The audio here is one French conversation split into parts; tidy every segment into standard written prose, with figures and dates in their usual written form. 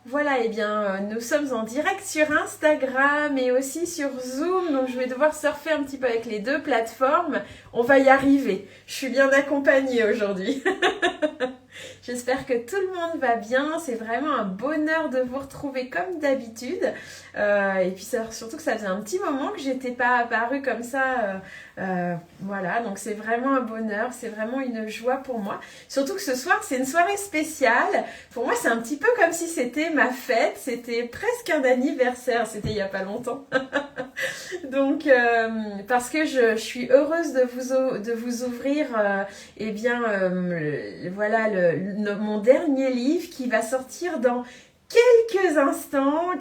Voilà, eh bien, nous sommes en direct sur Instagram et aussi sur Zoom, donc je vais devoir surfer un petit peu avec les deux plateformes. On va y arriver. Je suis bien accompagnée aujourd'hui. J'espère que tout le monde va bien. C'est vraiment un bonheur de vous retrouver comme d'habitude. Et puis surtout que ça faisait un petit moment que j'étais pas apparue comme ça. Voilà, donc c'est vraiment un bonheur. C'est vraiment une joie pour moi. Surtout que ce soir, c'est une soirée spéciale. Pour moi, c'est un petit peu comme si c'était ma fête. C'était presque un anniversaire. C'était il y a pas longtemps. Donc, parce que je suis heureuse de vous ouvrir voilà mon dernier livre qui va sortir dans quelques instants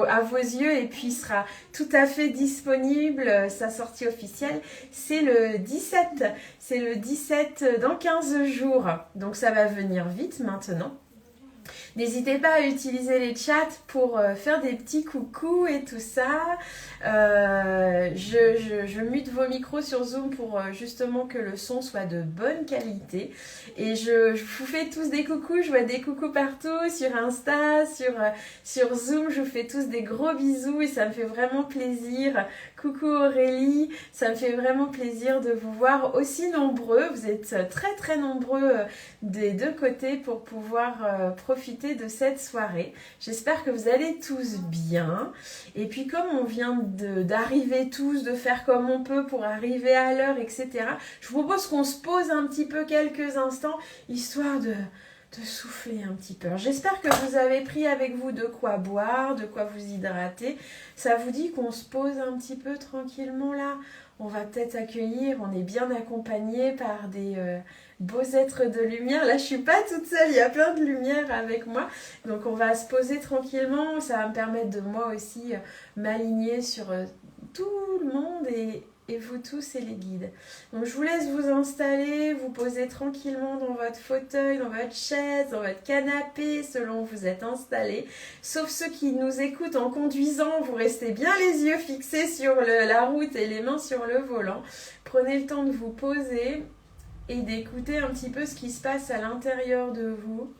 à vos yeux et puis sera tout à fait disponible, sa sortie officielle, c'est le 17 dans 15 jours, donc ça va venir vite maintenant. N'hésitez pas à utiliser les chats pour faire des petits coucous et tout ça. Je mute vos micros sur Zoom pour justement que le son soit de bonne qualité. Et je vous fais tous des coucous. Je vois des coucous partout sur Insta, sur Zoom. Je vous fais tous des gros bisous et ça me fait vraiment plaisir. Coucou Aurélie, ça me fait vraiment plaisir de vous voir aussi nombreux. Vous êtes très très nombreux des deux côtés pour pouvoir profiter de cette soirée. J'espère que vous allez tous bien. Et puis comme on vient d'arriver tous, de faire comme on peut pour arriver à l'heure, etc. Je vous propose qu'on se pose un petit peu quelques instants, histoire de souffler un petit peu. J'espère que vous avez pris avec vous de quoi boire, de quoi vous hydrater. Ça vous dit qu'on se pose un petit peu tranquillement là? On va peut-être accueillir, on est bien accompagné par des beaux êtres de lumière. Là, je suis pas toute seule, il y a plein de lumière avec moi. Donc, on va se poser tranquillement. Ça va me permettre de moi aussi m'aligner sur tout le monde et vous tous et les guides. Donc je vous laisse vous installer, vous poser tranquillement dans votre fauteuil, dans votre chaise, dans votre canapé, selon où vous êtes installé. Sauf ceux qui nous écoutent en conduisant, vous restez bien les yeux fixés sur la route et les mains sur le volant. Prenez le temps de vous poser et d'écouter un petit peu ce qui se passe à l'intérieur de vous.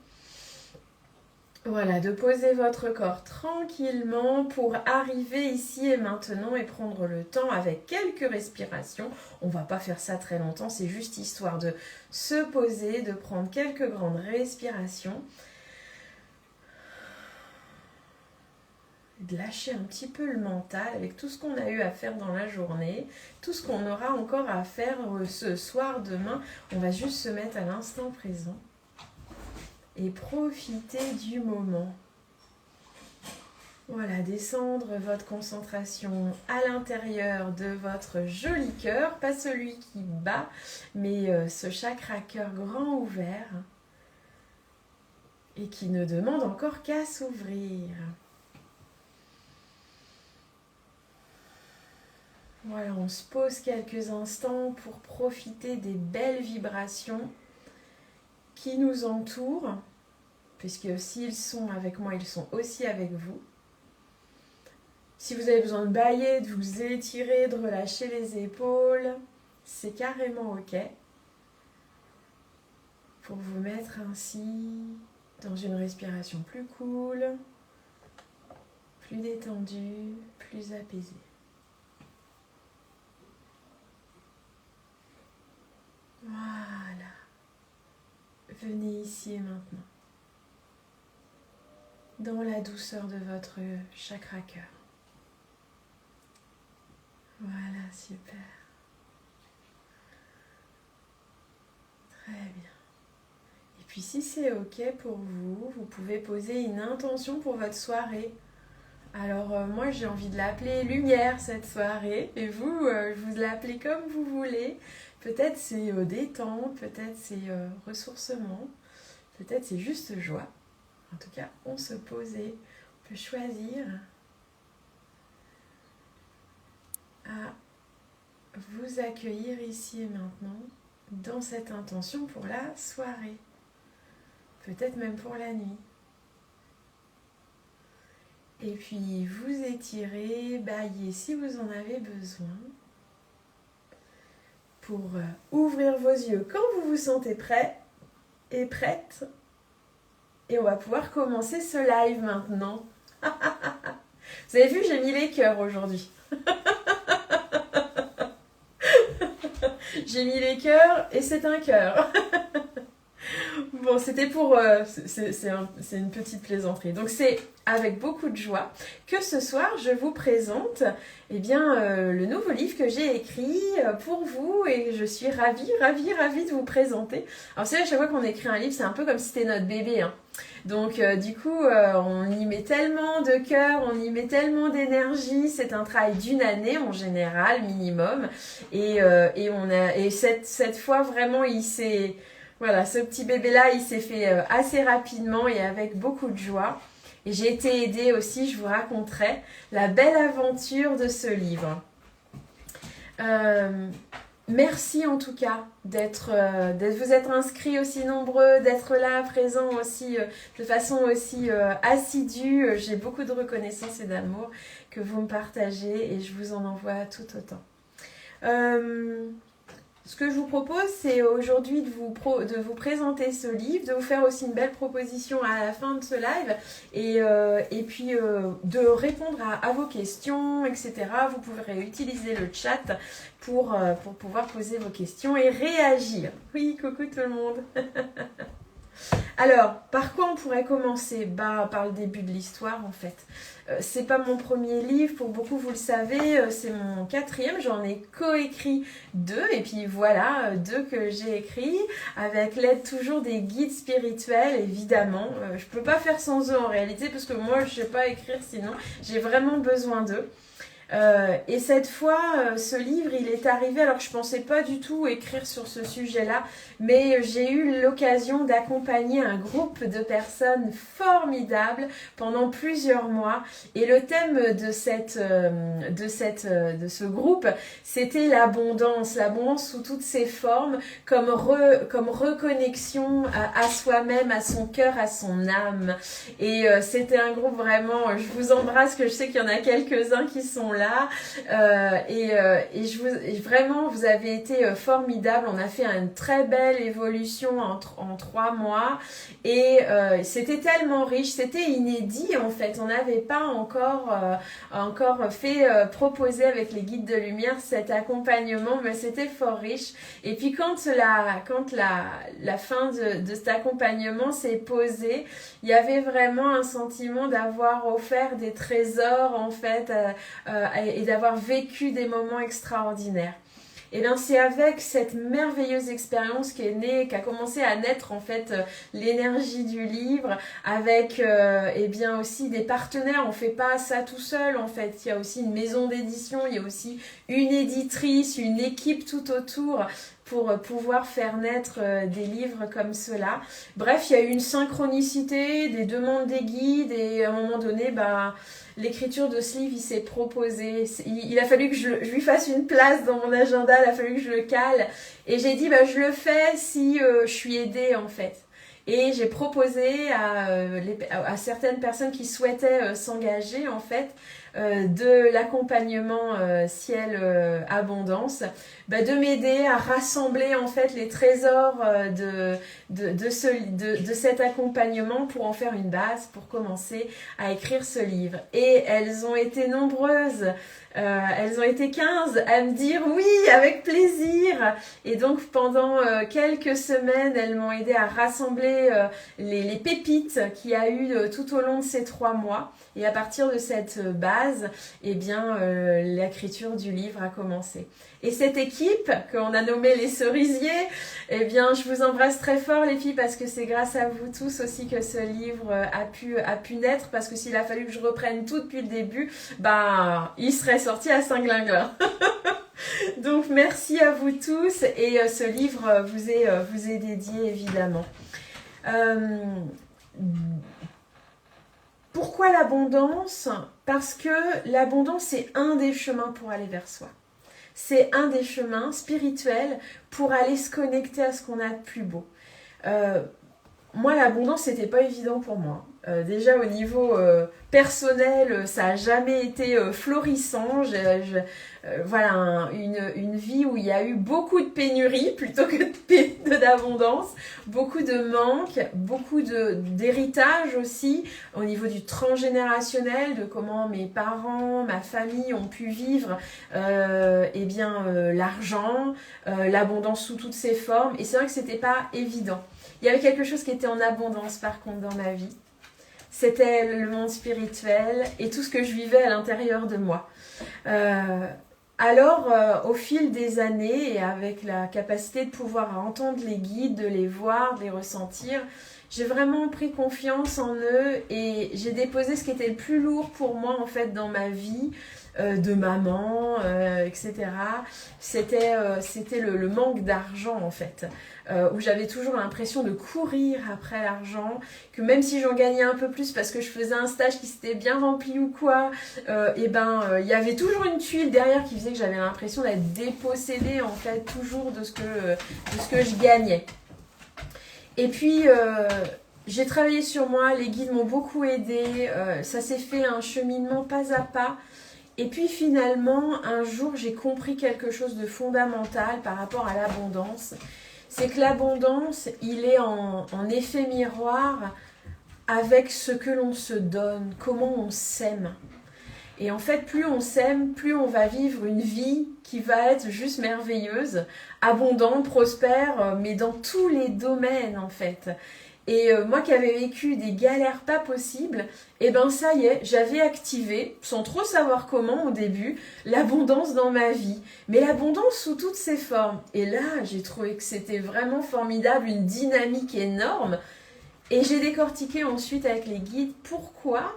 Voilà, de poser votre corps tranquillement pour arriver ici et maintenant et prendre le temps avec quelques respirations. On ne va pas faire ça très longtemps, c'est juste histoire de se poser, de prendre quelques grandes respirations. De lâcher un petit peu le mental avec tout ce qu'on a eu à faire dans la journée, tout ce qu'on aura encore à faire ce soir, demain. On va juste se mettre à l'instant présent. Et profitez du moment. Voilà, descendre votre concentration à l'intérieur de votre joli cœur, pas celui qui bat, mais ce chakra cœur grand ouvert et qui ne demande encore qu'à s'ouvrir. Voilà, on se pose quelques instants pour profiter des belles vibrations qui nous entourent, puisque s'ils sont avec moi, ils sont aussi avec vous. Si vous avez besoin de bâiller, de vous étirer, de relâcher les épaules, c'est carrément ok. Pour vous mettre ainsi dans une respiration plus cool, plus détendue, plus apaisée. Voilà. Venez ici et maintenant. Dans la douceur de votre chakra cœur. Voilà, super. Très bien. Et puis si c'est ok pour vous, vous pouvez poser une intention pour votre soirée. Alors moi j'ai envie de l'appeler lumière cette soirée. Et vous, vous l'appelez comme vous voulez. Peut-être c'est détente, peut-être c'est ressourcement, peut-être c'est juste joie. En tout cas, on se posait, on peut choisir à vous accueillir ici et maintenant dans cette intention pour la soirée, peut-être même pour la nuit. Et puis vous étirez, baillez si vous en avez besoin pour ouvrir vos yeux quand vous vous sentez prêt et prête. Et on va pouvoir commencer ce live maintenant. Vous avez vu, j'ai mis les cœurs aujourd'hui. J'ai mis les cœurs et c'est un cœur. Bon, c'était pour... c'est une petite plaisanterie. Donc c'est avec beaucoup de joie que ce soir, je vous présente le nouveau livre que j'ai écrit pour vous et je suis ravie de vous présenter. Alors c'est à chaque fois qu'on écrit un livre, c'est un peu comme si c'était notre bébé, hein. Donc on y met tellement de cœur, on y met tellement d'énergie. C'est un travail d'une année en général, minimum. Et cette fois, vraiment, voilà, ce petit bébé-là, il s'est fait assez rapidement et avec beaucoup de joie. Et j'ai été aidée aussi, je vous raconterai la belle aventure de ce livre. Merci en tout cas d'être vous être inscrits aussi nombreux, d'être là, présents aussi de façon aussi assidue. J'ai beaucoup de reconnaissance et d'amour que vous me partagez et je vous en envoie tout autant. Ce que je vous propose, c'est aujourd'hui de vous présenter ce livre, de vous faire aussi une belle proposition à la fin de ce live et puis de répondre à vos questions, etc. Vous pourrez utiliser le chat pour pouvoir poser vos questions et réagir. Oui, coucou tout le monde. Alors, par quoi on pourrait commencer ? Par le début de l'histoire en fait. C'est pas mon premier livre, pour beaucoup vous le savez, c'est mon 4e, j'en ai coécrit 2, et puis voilà, 2 que j'ai écrits, avec l'aide toujours des guides spirituels, évidemment. Je peux pas faire sans eux en réalité, parce que moi je sais pas écrire sinon, j'ai vraiment besoin d'eux. Et cette fois, ce livre, il est arrivé, alors je pensais pas du tout écrire sur ce sujet-là, mais j'ai eu l'occasion d'accompagner un groupe de personnes formidables pendant plusieurs mois. Et le thème de ce groupe, c'était l'abondance sous toutes ses formes, comme reconnexion à soi-même, à son cœur, à son âme. Et c'était un groupe vraiment, je vous embrasse, que je sais qu'il y en a quelques-uns qui sont là vraiment vous avez été formidable. On a fait une très belle évolution en 3 mois et c'était tellement riche, c'était inédit en fait. On n'avait pas encore fait proposer avec les guides de lumière cet accompagnement, mais c'était fort riche. Et puis quand la fin de cet accompagnement s'est posée, il y avait vraiment un sentiment d'avoir offert des trésors en fait et d'avoir vécu des moments extraordinaires. Et bien c'est avec cette merveilleuse expérience qui a commencé à naître en fait l'énergie du livre, avec aussi des partenaires. On fait pas ça tout seul en fait, il y a aussi une maison d'édition, il y a aussi une éditrice, une équipe tout autour pour pouvoir faire naître des livres comme cela. Bref, il y a eu une synchronicité, des demandes des guides et à un moment donné, l'écriture de ce livre, il s'est proposé. Il a fallu que je lui fasse une place dans mon agenda, il a fallu que je le cale. Et j'ai dit, je le fais si je suis aidée en fait. Et j'ai proposé à certaines personnes qui souhaitaient s'engager en fait de l'accompagnement ciel abondance, de m'aider à rassembler en fait les trésors de cet accompagnement pour en faire une base pour commencer à écrire ce livre. Et elles ont été nombreuses. Elles ont été 15 à me dire oui, avec plaisir. Et donc pendant quelques semaines, elles m'ont aidé à rassembler les pépites qu'il y a eu tout au long de ces 3 mois. Et à partir de cette base, l'écriture du livre a commencé. Et cette équipe qu'on a nommée les cerisiers, je vous embrasse très fort les filles, parce que c'est grâce à vous tous aussi que ce livre a pu naître, parce que s'il a fallu que je reprenne tout depuis le début, il serait sorti à Saint-Glinglin. Donc merci à vous tous, et ce livre vous est dédié évidemment. Pourquoi l'abondance ? Parce que l'abondance, c'est un des chemins pour aller vers soi. C'est un des chemins spirituels pour aller se connecter à ce qu'on a de plus beau. moi, l'abondance, c'était pas évident pour moi. Déjà, au niveau personnel, ça a jamais été florissant. Voilà, une vie où il y a eu beaucoup de pénuries plutôt que d'abondance, beaucoup de manques, beaucoup d'héritage aussi, au niveau du transgénérationnel, de comment mes parents, ma famille ont pu vivre l'argent, l'abondance sous toutes ses formes. Et c'est vrai que c'était pas évident. Il y avait quelque chose qui était en abondance par contre dans ma vie. C'était le monde spirituel et tout ce que je vivais à l'intérieur de moi. Au fil des années et avec la capacité de pouvoir entendre les guides, de les voir, de les ressentir, j'ai vraiment pris confiance en eux et j'ai déposé ce qui était le plus lourd pour moi en fait dans ma vie, de maman, etc. C'était le manque d'argent en fait, où j'avais toujours l'impression de courir après l'argent, que même si j'en gagnais un peu plus parce que je faisais un stage qui s'était bien rempli ou quoi, il y avait toujours une tuile derrière qui faisait que j'avais l'impression d'être dépossédée en fait toujours de ce que je gagnais. Et puis j'ai travaillé sur moi, les guides m'ont beaucoup aidée, ça s'est fait un cheminement pas à pas. Et puis finalement, un jour, j'ai compris quelque chose de fondamental par rapport à l'abondance. C'est que l'abondance, il est en effet miroir avec ce que l'on se donne, comment on s'aime. Et en fait, plus on s'aime, plus on va vivre une vie qui va être juste merveilleuse, abondante, prospère, mais dans tous les domaines en fait. Et moi qui avais vécu des galères pas possibles, et ben ça y est, j'avais activé, sans trop savoir comment au début, l'abondance dans ma vie. Mais l'abondance sous toutes ses formes. Et là, j'ai trouvé que c'était vraiment formidable, une dynamique énorme. Et j'ai décortiqué ensuite avec les guides pourquoi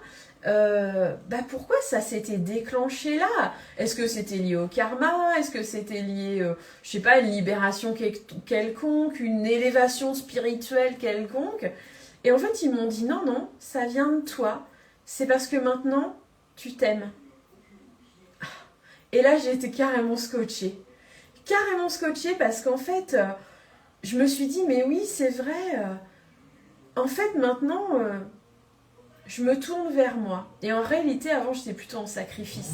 ça s'était déclenché là. Est-ce que c'était lié au karma? Est-ce que c'était lié, je sais pas, une libération quelconque, une élévation spirituelle quelconque? Et en fait, ils m'ont dit non, ça vient de toi. C'est parce que maintenant, tu t'aimes. Et là, j'ai été carrément scotchée. Carrément scotchée parce qu'en fait, je me suis dit, mais oui, c'est vrai. En fait, maintenant... je me tourne vers moi. Et en réalité, avant, j'étais plutôt en sacrifice.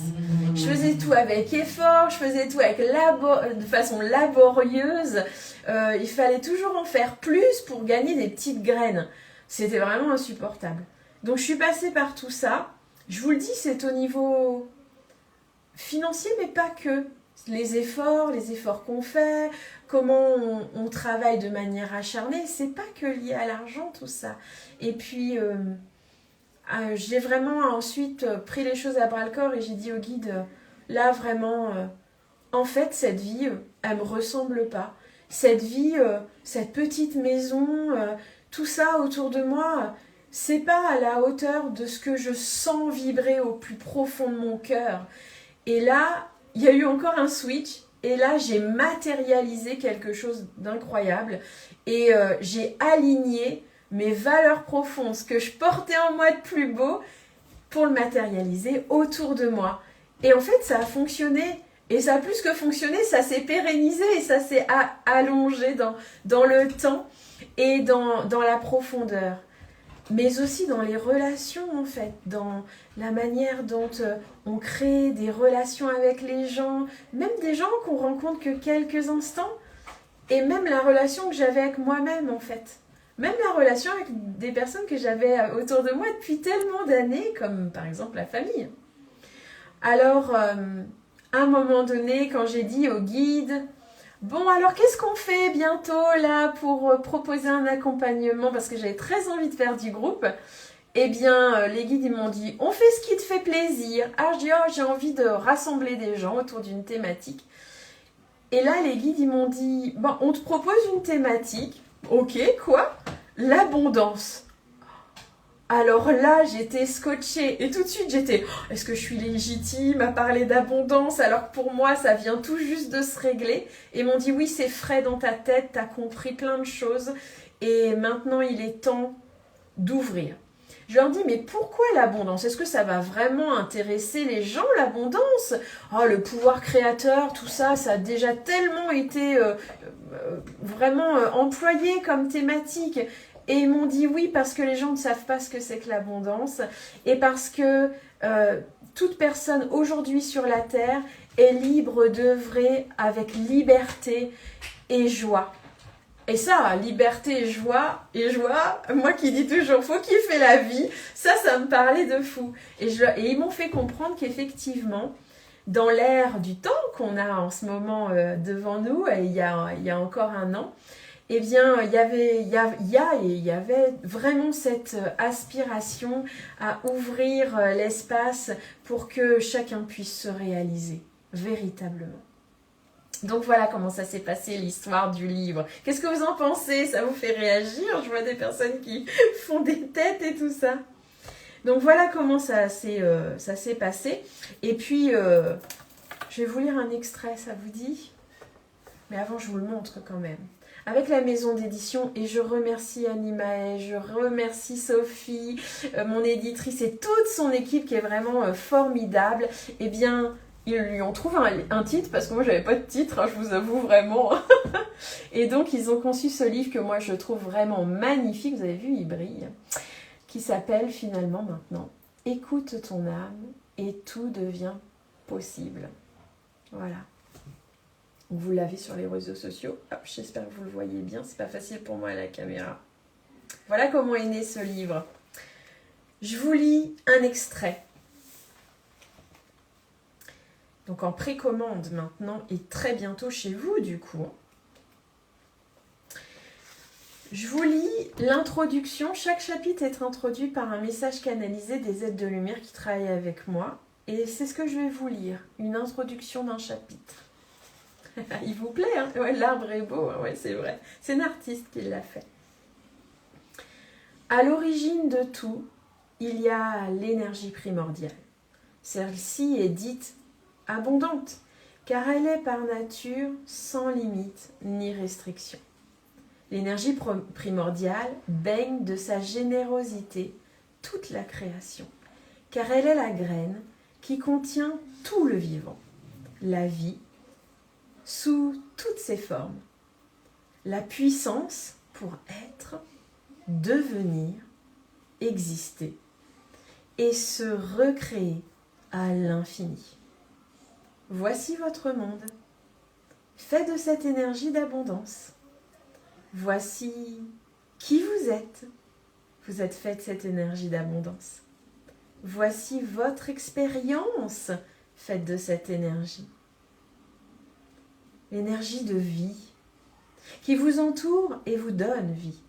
Je faisais tout avec effort, je faisais tout avec de façon laborieuse. Il fallait toujours en faire plus pour gagner des petites graines. C'était vraiment insupportable. Donc, je suis passée par tout ça. Je vous le dis, c'est au niveau financier, mais pas que. Les efforts qu'on fait, comment on travaille de manière acharnée, c'est pas que lié à l'argent, tout ça. Et puis... j'ai vraiment ensuite pris les choses à bras-le-corps et j'ai dit au guide, là vraiment, en fait cette vie, elle me ressemble pas. Cette vie, cette petite maison, tout ça autour de moi, c'est pas à la hauteur de ce que je sens vibrer au plus profond de mon cœur. Et là, il y a eu encore un switch. Et là, j'ai matérialisé quelque chose d'incroyable. Et j'ai aligné mes valeurs profondes, ce que je portais en moi de plus beau, pour le matérialiser autour de moi. Et en fait, ça a fonctionné. Et ça a plus que fonctionné, ça s'est pérennisé et ça s'est allongé dans le temps et dans la profondeur. Mais aussi dans les relations, en fait, dans la manière dont on crée des relations avec les gens, même des gens qu'on rencontre que quelques instants, et même la relation que j'avais avec moi-même, en fait. Même la relation avec des personnes que j'avais autour de moi depuis tellement d'années, comme par exemple la famille. Alors, à un moment donné, quand j'ai dit au guide, bon, alors qu'est-ce qu'on fait bientôt là pour proposer un accompagnement, parce que j'avais très envie de faire du groupe, eh bien, les guides ils m'ont dit, on fait ce qui te fait plaisir. Alors je dis, oh, j'ai envie de rassembler des gens autour d'une thématique. Et là, les guides ils m'ont dit, bon, on te propose une thématique. Ok, quoi? L'abondance. Alors là, j'étais scotchée et tout de suite j'étais, est-ce que je suis légitime à parler d'abondance alors que pour moi ça vient tout juste de se régler? Et ils m'ont dit oui, c'est frais dans ta tête, t'as compris plein de choses et maintenant il est temps d'ouvrir. Je leur dis, mais pourquoi l'abondance? Est-ce que ça va vraiment intéresser les gens, l'abondance? Oh, le pouvoir créateur, tout ça, ça a déjà tellement été vraiment employé comme thématique. Et ils m'ont dit oui parce que les gens ne savent pas ce que c'est que l'abondance et parce que toute personne aujourd'hui sur la terre est libre d'œuvrer avec liberté et joie. Et ça, liberté et joie, moi qui dis toujours, faut kiffer la vie, ça me parlait de fou. Et ils m'ont fait comprendre qu'effectivement, dans l'ère du temps qu'on a en ce moment devant nous, il y a encore un an, eh bien, il y avait vraiment cette aspiration à ouvrir l'espace pour que chacun puisse se réaliser, véritablement. Donc voilà comment ça s'est passé l'histoire du livre. Qu'est-ce que vous en pensez? Ça vous fait réagir? Je vois des personnes qui font des têtes et tout ça. Donc voilà comment ça s'est passé. Et puis, je vais vous lire un extrait, ça vous dit? Mais avant, je vous le montre quand même. Avec la maison d'édition, et je remercie Animae, je remercie Sophie, mon éditrice et toute son équipe qui est vraiment formidable. Eh bien, ils lui ont trouvé un titre, parce que moi, j'avais pas de titre, hein, je vous avoue vraiment. Et donc, ils ont conçu ce livre que moi, je trouve vraiment magnifique. Vous avez vu, il brille. Qui s'appelle finalement maintenant « Écoute ton âme et tout devient possible ». Voilà. Vous l'avez sur les réseaux sociaux. Hop, j'espère que vous le voyez bien. C'est pas facile pour moi à la caméra. Voilà comment est né ce livre. Je vous lis un extrait. Donc en précommande maintenant et très bientôt chez vous du coup. Je vous lis l'introduction. Chaque chapitre est introduit par un message canalisé des êtres de lumière qui travaillent avec moi. Et c'est ce que je vais vous lire. Une introduction d'un chapitre. Il vous plaît, hein? Ouais, l'arbre est beau, hein, ouais, c'est vrai. C'est un artiste qui l'a fait. À l'origine de tout, il y a l'énergie primordiale. Celle-ci est dite abondante, car elle est par nature sans limite ni restriction. L'énergie primordiale baigne de sa générosité toute la création, car elle est la graine qui contient tout le vivant, la vie, sous toutes ses formes, la puissance pour être, devenir, exister et se recréer à l'infini. Voici votre monde, fait de cette énergie d'abondance. Voici qui vous êtes. Vous êtes fait de cette énergie d'abondance. Voici votre expérience faite de cette énergie. L'énergie de vie qui vous entoure et vous donne vie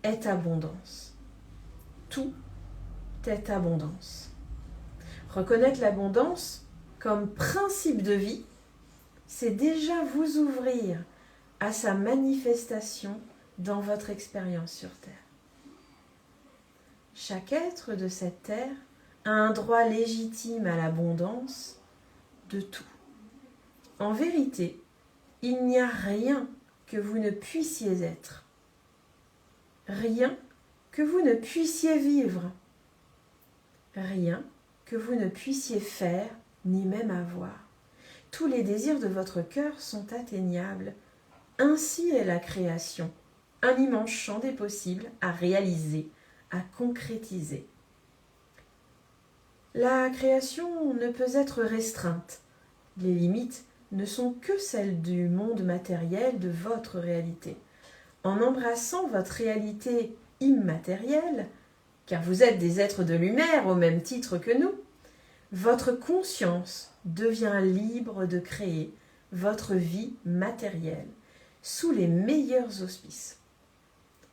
est abondance. Tout est abondance. Reconnaître l'abondance comme principe de vie, c'est déjà vous ouvrir à sa manifestation dans votre expérience sur Terre. Chaque être de cette Terre a un droit légitime à l'abondance de tout. En vérité, il n'y a rien que vous ne puissiez être. Rien que vous ne puissiez vivre. Rien que vous ne puissiez faire, ni même avoir. Tous les désirs de votre cœur sont atteignables. Ainsi est la création, un immense champ des possibles à réaliser, à concrétiser. La création ne peut être restreinte. Les limites ne sont que celles du monde matériel de votre réalité. En embrassant votre réalité immatérielle, car vous êtes des êtres de lumière au même titre que nous, votre conscience devient libre de créer votre vie matérielle sous les meilleurs auspices.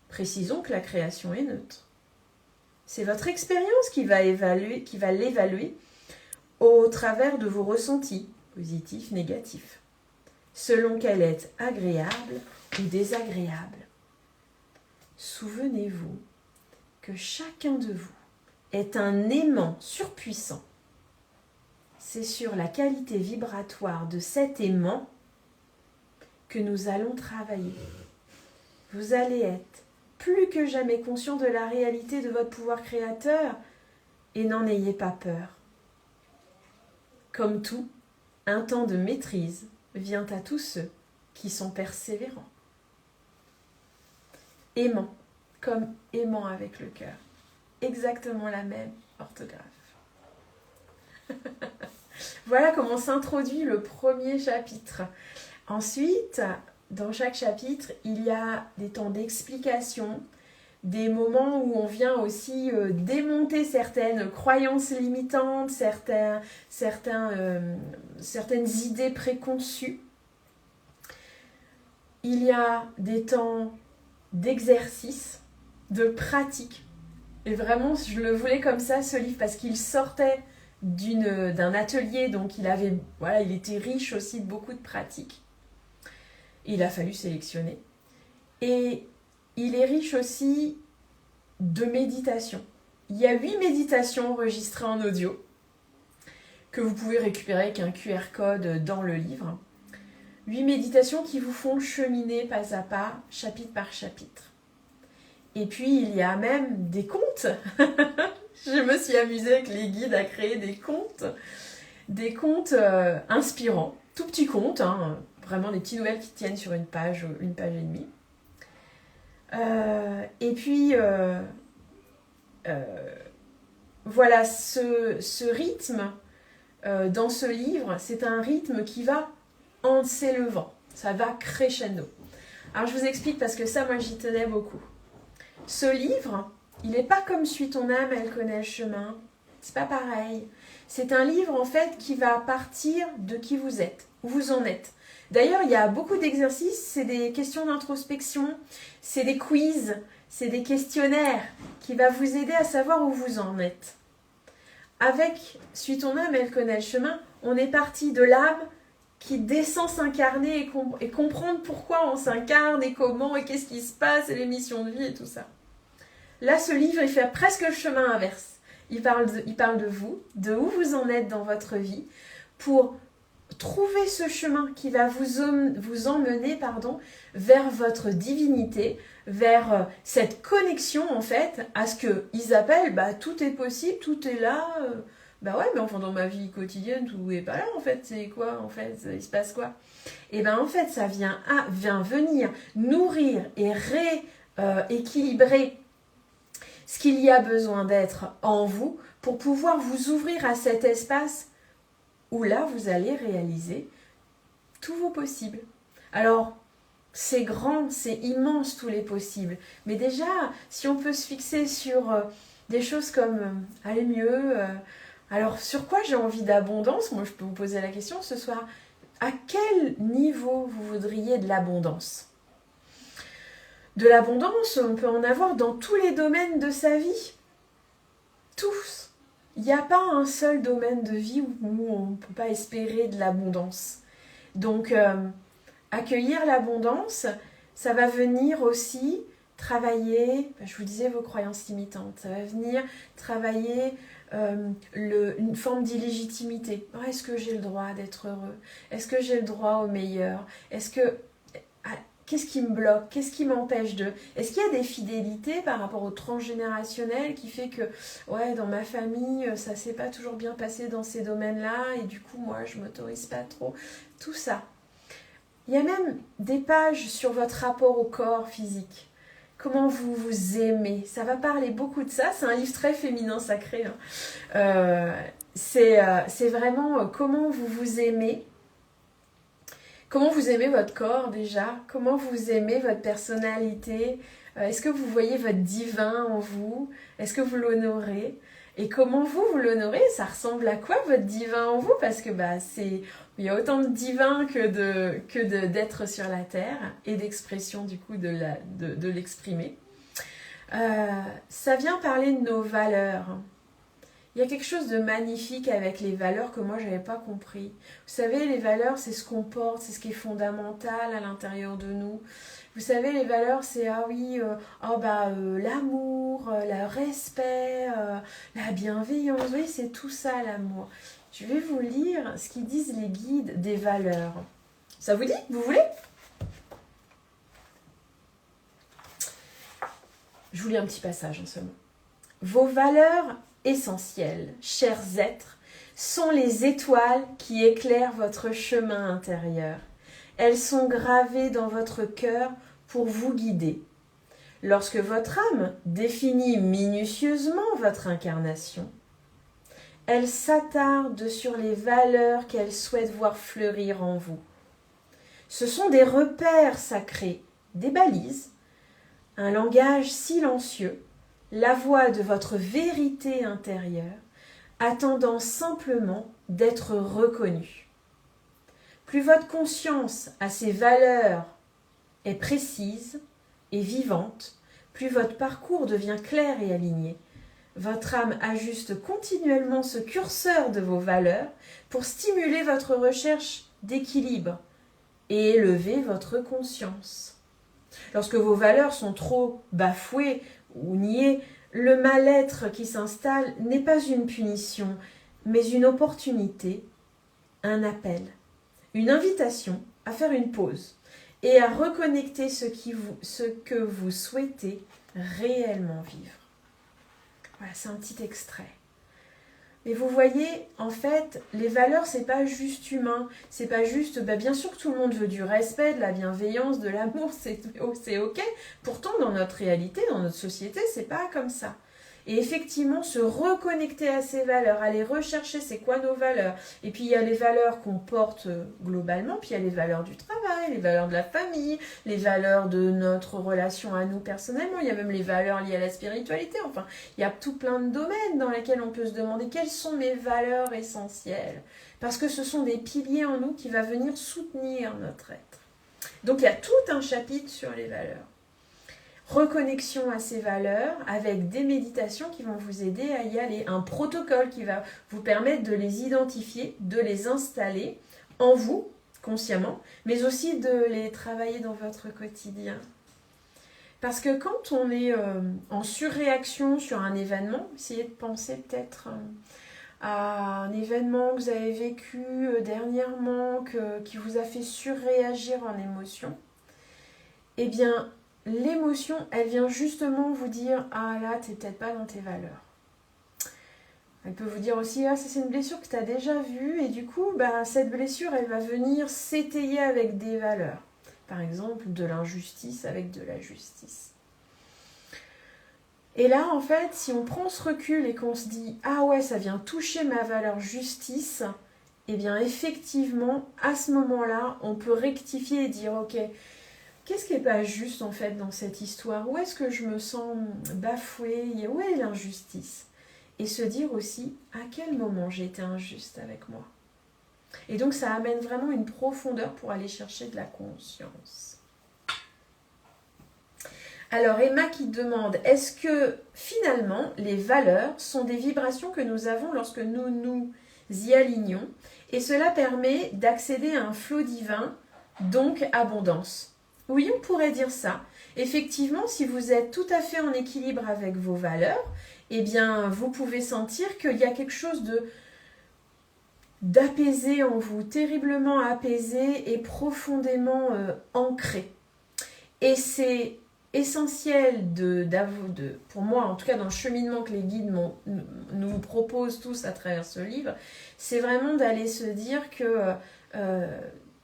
Précisons que la création est neutre. C'est votre expérience qui va l'évaluer au travers de vos ressentis, positifs, négatifs, selon qu'elle est agréable ou désagréable. Souvenez-vous que chacun de vous est un aimant surpuissant. C'est sur la qualité vibratoire de cet aimant que nous allons travailler. Vous allez être plus que jamais conscient de la réalité de votre pouvoir créateur et n'en ayez pas peur. Comme tout, un temps de maîtrise vient à tous ceux qui sont persévérants. Aimant, comme aimant avec le cœur. Exactement la même orthographe. Voilà comment s'introduit le premier chapitre. Ensuite, dans chaque chapitre, il y a des temps d'explication, des moments où on vient aussi démonter certaines croyances limitantes, certaines idées préconçues. Il y a des temps d'exercice, de pratique. Et vraiment, je le voulais comme ça, ce livre, parce qu'il sortait d'un atelier, donc il était riche aussi de beaucoup de pratiques. Il a fallu sélectionner. Et il est riche aussi de méditation. Il y a 8 méditations enregistrées en audio que vous pouvez récupérer avec un QR code dans le livre. 8 méditations qui vous font cheminer pas à pas, chapitre par chapitre. Et puis, il y a même des contes. Je me suis amusée avec les guides à créer des contes inspirants. Tout petits contes, hein, vraiment des petites nouvelles qui tiennent sur une page et demie. Et puis, voilà, ce rythme dans ce livre, c'est un rythme qui va en s'élevant. Ça va crescendo. Alors, je vous explique parce que ça, moi, j'y tenais beaucoup. Ce livre, il n'est pas comme Suis ton âme, elle connaît le chemin. C'est pas pareil. C'est un livre, en fait, qui va partir de qui vous êtes, où vous en êtes. D'ailleurs, il y a beaucoup d'exercices, c'est des questions d'introspection, c'est des quiz, c'est des questionnaires qui vont vous aider à savoir où vous en êtes. Avec Suis ton âme, elle connaît le chemin, on est parti de l'âme qui descend s'incarner et comprendre pourquoi on s'incarne et comment et qu'est-ce qui se passe et les missions de vie et tout ça. Là, ce livre, il fait presque le chemin inverse. Il parle de vous, de où vous en êtes dans votre vie, pour trouver ce chemin qui va vous emmener vers votre divinité, vers cette connexion, en fait, à ce qu'ils appellent tout est possible, tout est là. Ouais, mais enfin, dans ma vie quotidienne, tout est pas là, en fait. C'est quoi, en fait? Il se passe quoi? Et bien, en fait, ça vient venir nourrir et rééquilibrer ce qu'il y a besoin d'être en vous pour pouvoir vous ouvrir à cet espace où là, vous allez réaliser tous vos possibles. Alors, c'est grand, c'est immense tous les possibles. Mais déjà, si on peut se fixer sur des choses comme aller mieux, alors sur quoi j'ai envie d'abondance? Moi, je peux vous poser la question ce soir. À quel niveau vous voudriez de l'abondance? De l'abondance, on peut en avoir dans tous les domaines de sa vie. Tous. Il n'y a pas un seul domaine de vie où on ne peut pas espérer de l'abondance. Donc, accueillir l'abondance, ça va venir aussi travailler, je vous disais, vos croyances limitantes. Ça va venir travailler une forme d'illégitimité. Est-ce que j'ai le droit d'être heureux? Est-ce que j'ai le droit au meilleur? Qu'est-ce qui me bloque? Qu'est-ce qui m'empêche de... Est-ce qu'il y a des fidélités par rapport au transgénérationnel qui fait que, dans ma famille, ça s'est pas toujours bien passé dans ces domaines-là et du coup, moi, je m'autorise pas trop. Tout ça. Il y a même des pages sur votre rapport au corps physique. Comment vous vous aimez. Ça va parler beaucoup de ça. C'est un livre très féminin sacré. C'est vraiment comment vous vous aimez. Comment vous aimez votre corps déjà? Comment vous aimez votre personnalité? Est-ce que vous voyez votre divin en vous? Est-ce que vous l'honorez? Et comment vous l'honorez? Ça ressemble à quoi votre divin en vous? Parce que il y a autant de divin que d'être sur la terre et d'expression du coup de l'exprimer. Ça vient parler de nos valeurs. Il y a quelque chose de magnifique avec les valeurs que moi, je n'avais pas compris. Vous savez, les valeurs, c'est ce qu'on porte, c'est ce qui est fondamental à l'intérieur de nous. Vous savez, les valeurs, c'est, l'amour, le respect, la bienveillance. Oui, c'est tout ça, l'amour. Je vais vous lire ce qu'ils disent les guides des valeurs. Ça vous dit? Vous voulez? Je vous lis un petit passage en seulement. Vos valeurs essentielles, chers êtres, sont les étoiles qui éclairent votre chemin intérieur. Elles sont gravées dans votre cœur pour vous guider. Lorsque votre âme définit minutieusement votre incarnation, elle s'attarde sur les valeurs qu'elle souhaite voir fleurir en vous. Ce sont des repères sacrés, des balises, un langage silencieux, la voix de votre vérité intérieure, attendant simplement d'être reconnue. Plus votre conscience à ces valeurs est précise et vivante, plus votre parcours devient clair et aligné. Votre âme ajuste continuellement ce curseur de vos valeurs pour stimuler votre recherche d'équilibre et élever votre conscience. Lorsque vos valeurs sont trop bafouées ou niées, le mal-être qui s'installe n'est pas une punition, mais une opportunité, un appel, une invitation à faire une pause et à reconnecter ce que vous souhaitez réellement vivre. Voilà, c'est un petit extrait. Mais vous voyez, en fait, les valeurs, c'est pas juste humain. C'est pas juste, bien sûr que tout le monde veut du respect, de la bienveillance, de l'amour, c'est ok. Pourtant, dans notre réalité, dans notre société, c'est pas comme ça. Et effectivement, se reconnecter à ces valeurs, aller rechercher c'est quoi nos valeurs. Et puis il y a les valeurs qu'on porte globalement, puis il y a les valeurs du travail, les valeurs de la famille, les valeurs de notre relation à nous personnellement. Il y a même les valeurs liées à la spiritualité. Enfin, il y a tout plein de domaines dans lesquels on peut se demander quelles sont mes valeurs essentielles. Parce que ce sont des piliers en nous qui vont venir soutenir notre être. Donc il y a tout un chapitre sur les valeurs. Reconnexion à ces valeurs avec des méditations qui vont vous aider à y aller. Un protocole qui va vous permettre de les identifier, de les installer en vous, consciemment, mais aussi de les travailler dans votre quotidien. Parce que quand on est en surréaction sur un événement, essayez de penser peut-être à un événement que vous avez vécu dernièrement, qui vous a fait surréagir en émotion, eh bien, l'émotion, elle vient justement vous dire « Ah là, t'es peut-être pas dans tes valeurs ». Elle peut vous dire aussi « Ah, ça c'est une blessure que tu as déjà vue et du coup, cette blessure, elle va venir s'étayer avec des valeurs. » Par exemple, de l'injustice avec de la justice. Et là, en fait, si on prend ce recul et qu'on se dit « Ah ouais, ça vient toucher ma valeur justice », eh bien effectivement, à ce moment-là, on peut rectifier et dire « Ok, qu'est-ce qui n'est pas juste en fait dans cette histoire? Où est-ce que je me sens bafouée? Où est l'injustice ?» Et se dire aussi à quel moment j'ai été injuste avec moi. Et donc ça amène vraiment une profondeur pour aller chercher de la conscience. Alors Emma qui demande, est-ce que finalement les valeurs sont des vibrations que nous avons lorsque nous nous y alignons et cela permet d'accéder à un flot divin, donc abondance? Oui, on pourrait dire ça. Effectivement, si vous êtes tout à fait en équilibre avec vos valeurs, eh bien, vous pouvez sentir qu'il y a quelque chose d'apaisé en vous, terriblement apaisé et profondément ancré. Et c'est essentiel pour moi, en tout cas dans le cheminement que les guides nous proposent tous à travers ce livre, c'est vraiment d'aller se dire que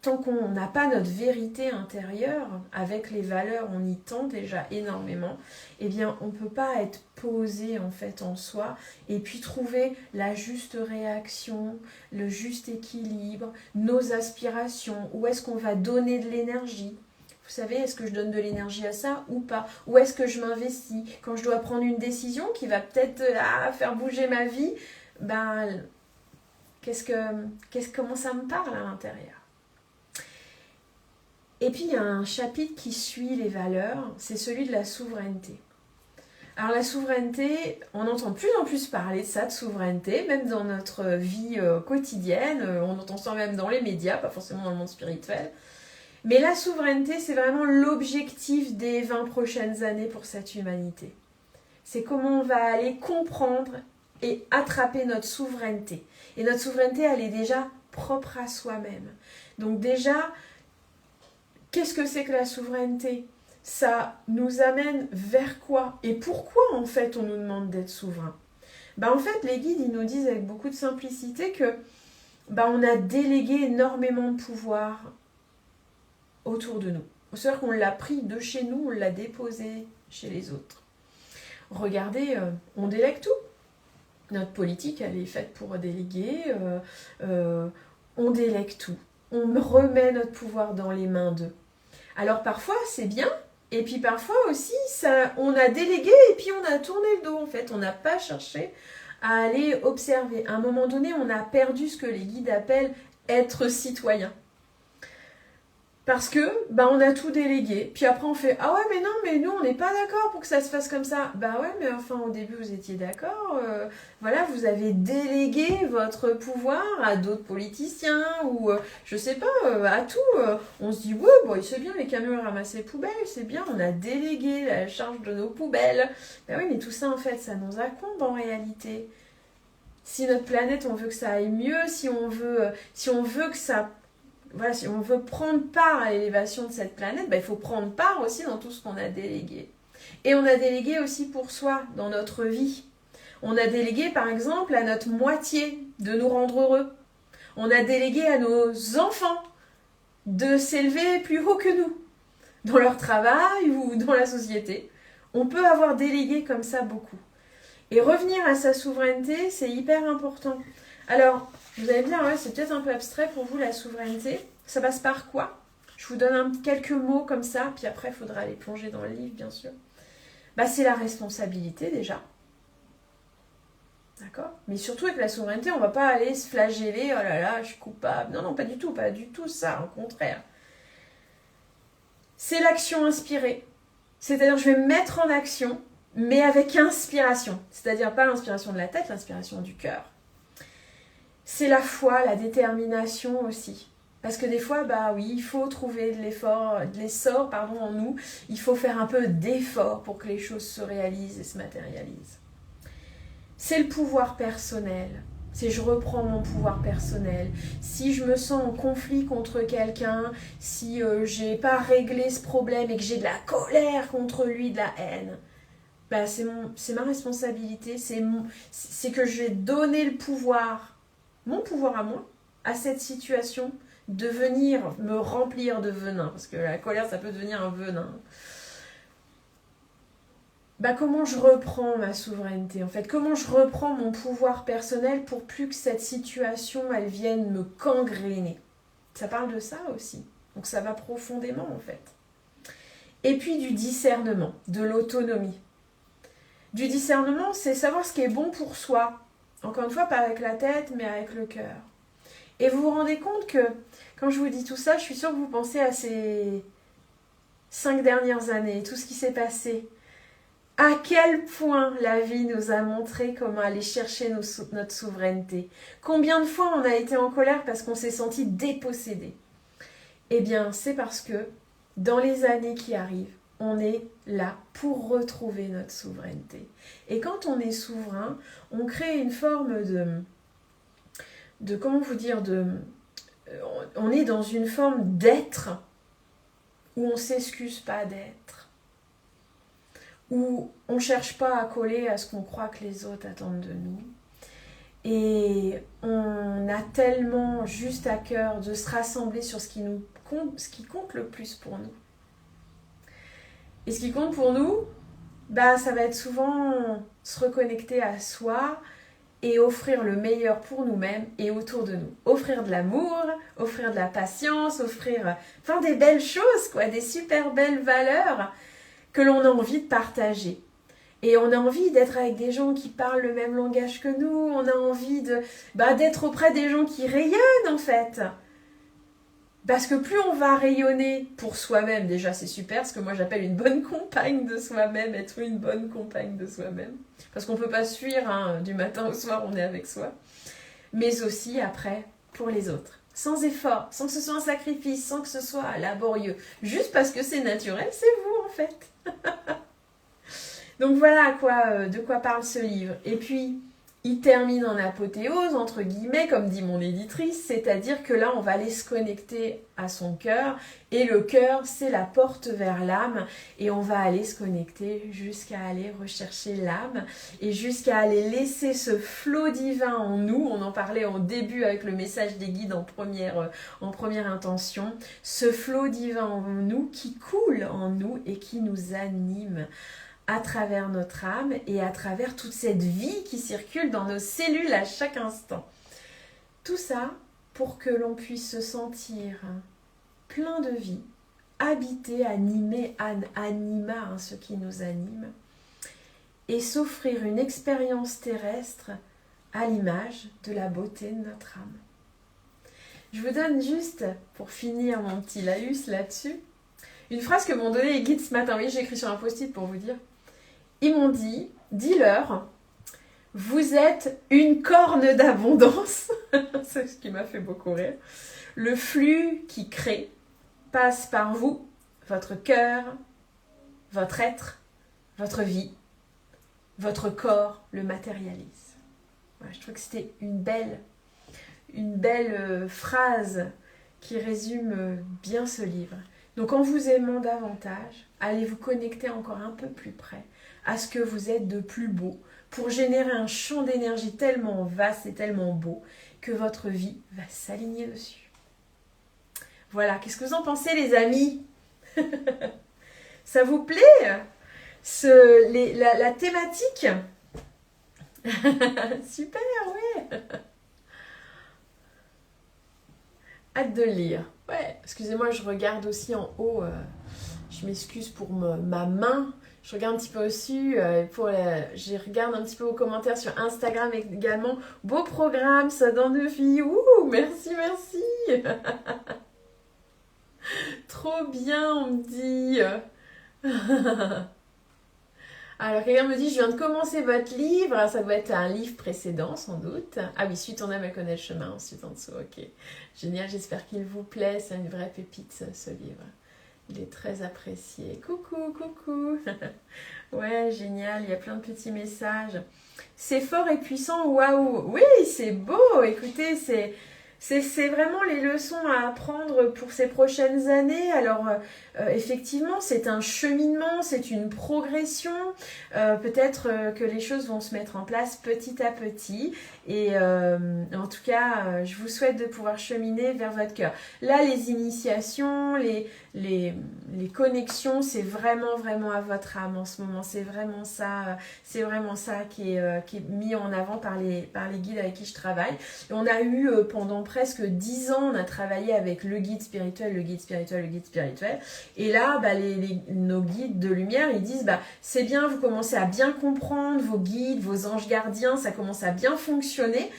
tant qu'on n'a pas notre vérité intérieure, avec les valeurs, on y tend déjà énormément, eh bien on ne peut pas être posé en fait en soi et puis trouver la juste réaction, le juste équilibre, nos aspirations, où est-ce qu'on va donner de l'énergie. Vous savez, est-ce que je donne de l'énergie à ça ou pas? Où est-ce que je m'investis? Quand je dois prendre une décision qui va peut-être faire bouger ma vie, comment ça me parle à l'intérieur? Et puis, il y a un chapitre qui suit les valeurs, c'est celui de la souveraineté. Alors, la souveraineté, on entend de plus en plus parler de ça, de souveraineté, même dans notre vie quotidienne, on entend ça même dans les médias, pas forcément dans le monde spirituel. Mais la souveraineté, c'est vraiment l'objectif des 20 prochaines années pour cette humanité. C'est comment on va aller comprendre et attraper notre souveraineté. Et notre souveraineté, elle est déjà propre à soi-même. Donc déjà, qu'est-ce que c'est que la souveraineté? Ça nous amène vers quoi? Et pourquoi, en fait, on nous demande d'être souverain? En fait, les guides, ils nous disent avec beaucoup de simplicité que on a délégué énormément de pouvoir autour de nous. C'est-à-dire qu'on l'a pris de chez nous, on l'a déposé chez les autres. Regardez, on délègue tout. Notre politique, elle est faite pour déléguer. On délègue tout. On remet notre pouvoir dans les mains d'eux. Alors parfois, c'est bien. Et puis parfois aussi, on a délégué et puis on a tourné le dos en fait. On n'a pas cherché à aller observer. À un moment donné, on a perdu ce que les guides appellent être citoyen. Parce que, on a tout délégué. Puis après, on fait « Ah ouais, mais non, mais nous, on n'est pas d'accord pour que ça se fasse comme ça. » Bah ouais, mais enfin, au début, vous étiez d'accord. Voilà, vous avez délégué votre pouvoir à d'autres politiciens ou, je sais pas, à tout. On se dit « Ouais, c'est bien, les camions ramassent les poubelles, c'est bien, on a délégué la charge de nos poubelles. » Bah oui, mais tout ça, en fait, ça nous incombe en réalité. Si notre planète, on veut que ça aille mieux, si on veut que ça... Voilà, si on veut prendre part à l'élévation de cette planète, il faut prendre part aussi dans tout ce qu'on a délégué. Et on a délégué aussi pour soi, dans notre vie. On a délégué, par exemple, à notre moitié de nous rendre heureux. On a délégué à nos enfants de s'élever plus haut que nous, dans leur travail ou dans la société. On peut avoir délégué comme ça beaucoup. Et revenir à sa souveraineté, c'est hyper important. Alors, vous allez me dire, ouais, c'est peut-être un peu abstrait pour vous la souveraineté. Ça passe par quoi? Je vous donne quelques mots comme ça, puis après il faudra aller plonger dans le livre, bien sûr. C'est la responsabilité déjà. D'accord? Mais surtout avec la souveraineté, on ne va pas aller se flageller, oh là là, je suis coupable. Non, pas du tout ça, au contraire. C'est l'action inspirée. C'est-à-dire, je vais me mettre en action, mais avec inspiration. C'est-à-dire pas l'inspiration de la tête, l'inspiration du cœur. C'est la foi, la détermination aussi. Parce que des fois, oui, il faut trouver de l'essor en nous. Il faut faire un peu d'effort pour que les choses se réalisent et se matérialisent. C'est le pouvoir personnel. C'est je reprends mon pouvoir personnel. Si je me sens en conflit contre quelqu'un, si j'ai pas réglé ce problème et que j'ai de la colère contre lui, de la haine, c'est ma responsabilité. C'est que je vais donner le pouvoir, mon pouvoir à moi, à cette situation, de venir me remplir de venin, parce que la colère, ça peut devenir un venin. Comment je reprends ma souveraineté, en fait? Comment je reprends mon pouvoir personnel pour plus que cette situation, elle vienne me gangréner? Ça parle de ça aussi. Donc ça va profondément, en fait. Et puis du discernement, de l'autonomie. Du discernement, c'est savoir ce qui est bon pour soi. Encore une fois, pas avec la tête, mais avec le cœur. Et vous vous rendez compte que, quand je vous dis tout ça, je suis sûre que vous pensez à ces 5 dernières années, tout ce qui s'est passé. À quel point la vie nous a montré comment aller chercher notre souveraineté. Combien de fois on a été en colère parce qu'on s'est senti dépossédé. Eh bien, c'est parce que, dans les années qui arrivent, on est là pour retrouver notre souveraineté. Et quand on est souverain, on crée une forme on est dans une forme d'être où on ne s'excuse pas d'être, où on ne cherche pas à coller à ce qu'on croit que les autres attendent de nous. Et on a tellement juste à cœur de se rassembler sur ce qui compte le plus pour nous. Et ce qui compte pour nous, ça va être souvent se reconnecter à soi et offrir le meilleur pour nous-mêmes et autour de nous. Offrir de l'amour, offrir de la patience, offrir des belles choses, des super belles valeurs que l'on a envie de partager. Et on a envie d'être avec des gens qui parlent le même langage que nous, on a envie d'être auprès des gens qui rayonnent en fait. Parce que plus on va rayonner pour soi-même, déjà c'est super, ce que moi j'appelle une bonne compagne de soi-même, être une bonne compagne de soi-même. Parce qu'on ne peut pas se fuir, du matin au soir on est avec soi. Mais aussi après, pour les autres. Sans effort, sans que ce soit un sacrifice, sans que ce soit laborieux. Juste parce que c'est naturel, c'est vous en fait. Donc voilà de quoi parle ce livre. Et puis, Il termine en apothéose, entre guillemets, comme dit mon éditrice, c'est-à-dire que là, on va aller se connecter à son cœur, et le cœur, c'est la porte vers l'âme, et on va aller se connecter jusqu'à aller rechercher l'âme, et jusqu'à aller laisser ce flot divin en nous. On en parlait au début avec le message des guides en première intention, ce flot divin en nous qui coule en nous et qui nous anime à travers notre âme et à travers toute cette vie qui circule dans nos cellules à chaque instant. Tout ça pour que l'on puisse se sentir plein de vie, habité, animé, anima, ce qui nous anime, et s'offrir une expérience terrestre à l'image de la beauté de notre âme. Je vous donne juste, pour finir mon petit laïus là-dessus, une phrase que m'ont donné les guides ce matin. Oui, j'ai écrit sur un post-it pour vous dire. Ils m'ont dit, dis-leur, vous êtes une corne d'abondance. C'est ce qui m'a fait beaucoup rire. Le flux qui crée passe par vous, votre cœur, votre être, votre vie, votre corps le matérialise. Voilà, je trouve que c'était une belle phrase qui résume bien ce livre. Donc en vous aimant davantage, allez vous connecter encore un peu plus près à ce que vous êtes de plus beau pour générer un champ d'énergie tellement vaste et tellement beau que votre vie va s'aligner dessus. Voilà, qu'est-ce que vous en pensez les amis? Ça vous plaît la thématique? Super, ouais. Hâte de lire. Ouais, excusez-moi, je regarde aussi en haut. Je m'excuse pour ma main. Je regarde un petit peu aussi. Je regarde un petit peu vos commentaires sur Instagram également. Beau programme, ça donne de vie. Ouh, merci, merci. Trop bien, on me dit. Alors, quelqu'un me dit, je viens de commencer votre livre. Alors, ça doit être un livre précédent, sans doute. Ah oui, suite, on aime à connaître le chemin. Ensuite, en dessous, ok. Génial, j'espère qu'il vous plaît. C'est une vraie pépite, ce livre. Il est très apprécié. Coucou, coucou. Ouais, génial, il y a plein de petits messages. C'est fort et puissant, waouh. Oui, c'est beau. Écoutez, c'est vraiment les leçons à apprendre pour ces prochaines années. Alors, effectivement, c'est un cheminement, c'est une progression. Peut-être que les choses vont se mettre en place petit à petit. Et en tout cas, je vous souhaite de pouvoir cheminer vers votre cœur. Là, les initiations, les connexions, c'est vraiment, vraiment à votre âme en ce moment. C'est vraiment ça qui est mis en avant par les guides avec qui je travaille. Et on a eu pendant presque 10 ans, on a travaillé avec le guide spirituel, le guide spirituel, le guide spirituel. Et là, nos guides de lumière, ils disent, c'est bien, vous commencez à bien comprendre vos guides, vos anges gardiens, ça commence à bien fonctionner.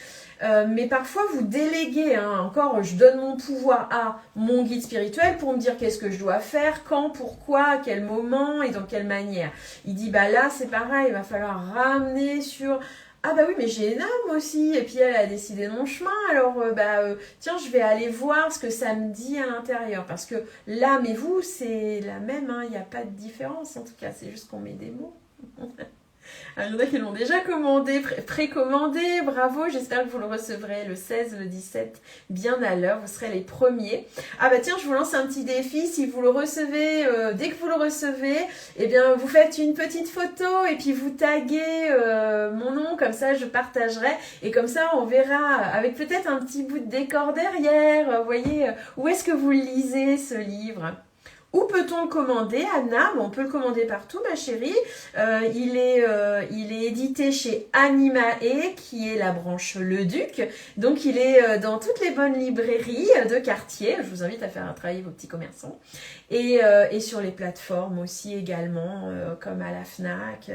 Mais parfois vous déléguez, encore je donne mon pouvoir à mon guide spirituel pour me dire qu'est-ce que je dois faire, quand, pourquoi, à quel moment et dans quelle manière. Il dit là c'est pareil, il va falloir ramener sur ah oui mais j'ai une âme aussi et puis elle a décidé de mon chemin alors tiens je vais aller voir ce que ça me dit à l'intérieur parce que l'âme et vous c'est la même, il n'y a pas de différence en tout cas, c'est juste qu'on met des mots. Alors, il y en a qui l'ont déjà commandé, précommandé, bravo, j'espère que vous le recevrez le 16, le 17, bien à l'heure, vous serez les premiers. Ah tiens, je vous lance un petit défi, si vous le recevez, dès que vous le recevez, eh bien vous faites une petite photo et puis vous taguez mon nom, comme ça je partagerai et comme ça on verra avec peut-être un petit bout de décor derrière, vous voyez, où est-ce que vous lisez ce livre ? Où peut-on le commander, Anna? On peut le commander partout, ma chérie. Il est édité chez Animae, qui est la branche Le Duc. Donc, il est dans toutes les bonnes librairies de quartier. Je vous invite à faire travailler vos petits commerçants. Et sur les plateformes aussi également, comme à la FNAC,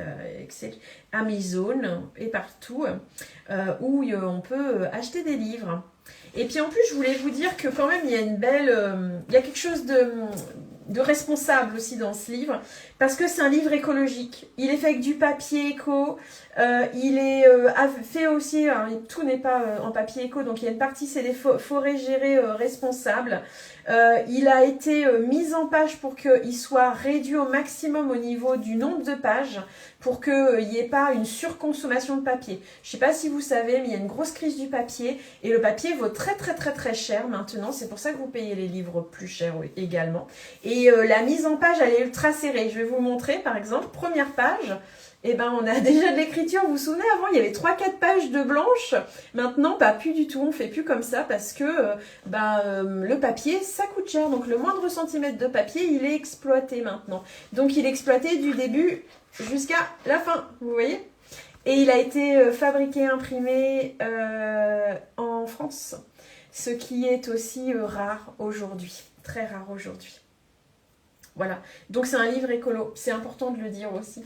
Amazon et partout, où on peut acheter des livres. Et puis en plus, je voulais vous dire que quand même, il y a quelque chose de responsable aussi dans ce livre, parce que c'est un livre écologique. Il est fait avec du papier éco, il est fait aussi, tout n'est pas en papier éco, donc il y a une partie, c'est des forêts gérées responsables. Il a été mis en page pour qu'il soit réduit au maximum au niveau du nombre de pages, pour qu'il n'y ait pas une surconsommation de papier. Je ne sais pas si vous savez, mais il y a une grosse crise du papier, et le papier vaut très très très très cher maintenant, c'est pour ça que vous payez les livres plus cher également. Et la mise en page, elle est ultra serrée. Je vais vous montrer par exemple, première page. Eh ben, on a déjà de l'écriture. Vous vous souvenez, avant, il y avait 3-4 pages de blanche. Maintenant, bah, plus du tout. On fait plus comme ça parce que le papier, ça coûte cher. Donc, le moindre centimètre de papier, il est exploité maintenant. Donc, il est exploité du début jusqu'à la fin. Vous voyez? Et il a été fabriqué, imprimé en France. Ce qui est aussi rare aujourd'hui. Très rare aujourd'hui. Voilà, donc c'est un livre écolo, c'est important de le dire aussi.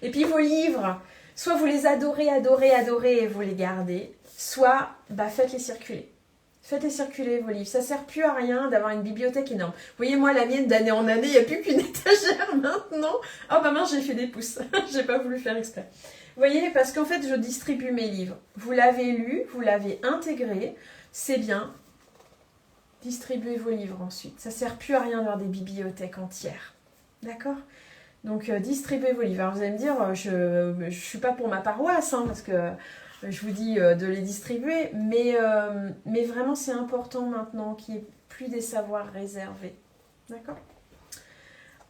Et puis vos livres, soit vous les adorez, adorez, adorez et vous les gardez, soit faites-les circuler. Faites-les circuler vos livres, ça ne sert plus à rien d'avoir une bibliothèque énorme. Vous voyez, moi la mienne d'année en année, il n'y a plus qu'une étagère maintenant. Oh bah mince, j'ai fait des pouces, j'ai pas voulu faire exprès. Vous voyez, parce qu'en fait je distribue mes livres. Vous l'avez lu, vous l'avez intégré, c'est bien. Distribuez vos livres ensuite. Ça ne sert plus à rien d'avoir des bibliothèques entières. D'accord? Donc, distribuez vos livres. Alors, vous allez me dire, je ne suis pas pour ma paroisse, parce que je vous dis de les distribuer, mais vraiment, c'est important maintenant qu'il n'y ait plus des savoirs réservés. D'accord?